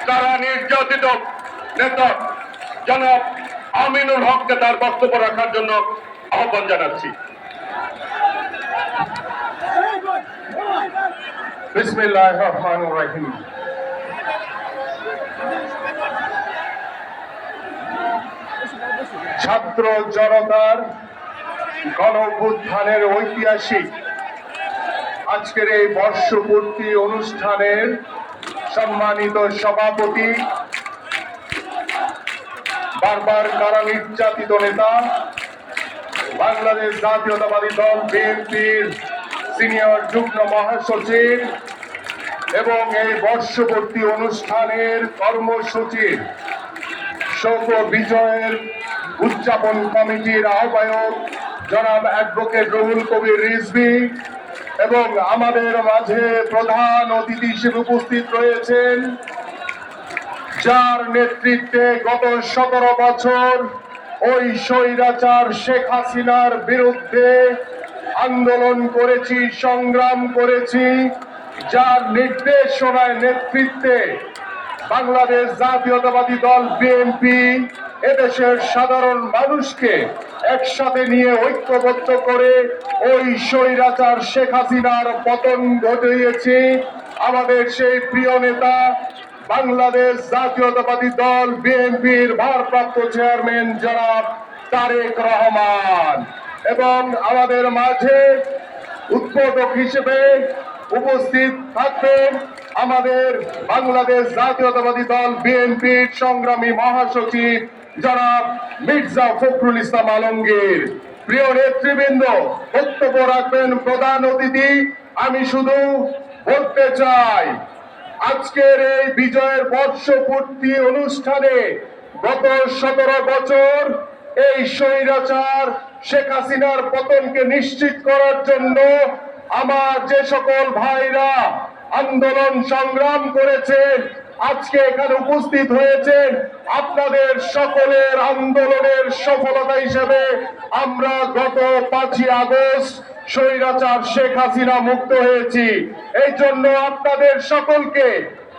তারা নির্যাতিত নেতা জনাব আমিনুল হককে তার বক্তব্য রাখার জন্য আহ্বান জানাচ্ছি। বিসমিল্লাহির রহমানির রহিম। ছাত্র জনতার গণ অভ্যুত্থানের ঐতিহাসিক আজকের এই বর্ষপূর্তি অনুষ্ঠানের সম্মানিত সভাপতি, বারবার কারা নির্যাতিত নেতা, বাংলাদেশ জাতীয়তাবাদী দল বিএনপির সিনিয়র যুগ্ম মহাসচিব এবং এই বর্ষপূর্তি অনুষ্ঠানের কর্মসূচির শোক বিজয়ের উদযাপন কমিটির আহ্বায়ক জনাব অ্যাডভোকেট রুহুল কবির রিজভী এবং আমাদের মাঝে প্রধান অতিথি হিসেবে উপস্থিত রয়েছেন যার নেতৃত্বে গত 17 বছর ওই স্বৈরাচার শেখ হাসিনার বিরুদ্ধে আন্দোলন করেছি, সংগ্রাম করেছি, যার নির্দেশনায় নেতৃত্বে বাংলাদেশ জাতীয়তাবাদী দল বিএনপি এদেশের সাধারণ মানুষকে একসাথে নিয়ে ঐক্যবদ্ধ করে ওই স্বৈরাচার শেখ হাসিনার পতন ঘটিয়েছি। আমাদের সেই প্রিয় নেতা বাংলাদেশ জাতীয়তাবাদী দল বিএনপির ভারপ্রাপ্ত চেয়ারম্যান জনাব তারেক রহমান এবং আমাদের মাঝে উদ্বোধক হিসেবে উপস্থিত থাকবেন আমাদের বাংলাদেশ জাতীয়তাবাদী দল বিএনপির সংগ্রামী মহাসচিব জনাব মির্জা ফখরুল ইসলাম আলমগীর। প্রিয় নেতৃবৃন্দ, বক্তব্য রাখবেন প্রধান অতিথি। আমি শুধু বলতে চাই, আজকের এই বিজয়ের বর্ষপূর্তি অনুষ্ঠানে গত 17 বছর এই স্বৈরাচার শেখ হাসিনার পতনকে নিশ্চিত করার জন্য আমার যে সকল ভাইরা আন্দোলন সংগ্রাম করেছেন, আজকে এখানে উপস্থিত হয়েছেন, আপনাদের সকলের আন্দোলনের সফলতা হিসেবে আমরা গত 5ই আগস্ট স্বৈরাচার শেখ হাসিনা মুক্ত হয়েছি। এই জন্য আপনাদের সকলকে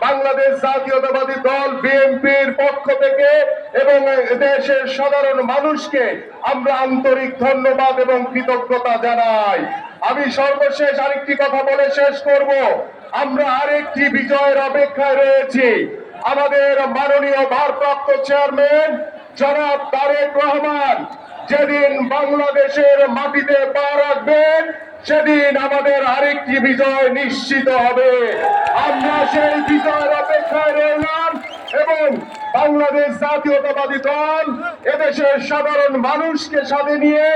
বাংলাদেশ জাতীয়তাবাদী দল বিএনপির পক্ষ থেকে এবং দেশের সাধারণ মানুষকে আমরা আন্তরিক ধন্যবাদ এবং কৃতজ্ঞতা জানাই। আমি সর্বশেষ আরেকটি কথা বলে শেষ করব। আমরা আরেকটি বিজয়ের অপেক্ষায় রয়েছি। আমাদের মাননীয় ভারপ্রাপ্ত চেয়ারম্যান জনাব তারেক রহমান যেদিন বাংলাদেশের মাটিতে পা রাখবেন, সেদিন আমাদের আরেকটি বিজয় নিশ্চিত হবে। আমরা সেই বিজয়ের অপেক্ষায় রইলাম এবং বাংলাদেশ জাতীয়তাবাদী দল এদেশের সাধারণ মানুষকে সাথে নিয়ে,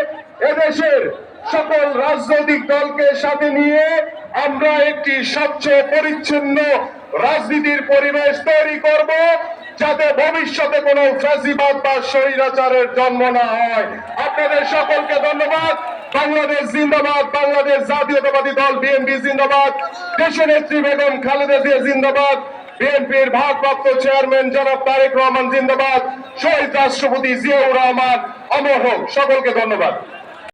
এদেশের সকল রাজনৈতিক দলকে সাথে নিয়ে আমরা একটি স্বচ্ছ পরিচ্ছন্ন রাজনীতির পরিবেশ তৈরি করব, যাতে ভবিষ্যতে কোনো ফ্যাসিবাদ বা স্বৈরাচারের জন্ম না হয়। আপনাদের সকলকে ধন্যবাদ। বাংলাদেশ জিন্দাবাদ, বাংলাদেশ জাতীয়তাবাদী দল বিএনপি জিন্দাবাদ, দেশনেত্রী বেগম খালেদা জিয়া জিন্দাবাদ, বিএনপির ভারপ্রাপ্ত চেয়ারম্যান জনাব তারেক রহমান জিন্দাবাদ, শহীদ রাষ্ট্রপতি জিয়াউর রহমান অমর হোক। সকলকে ধন্যবাদ।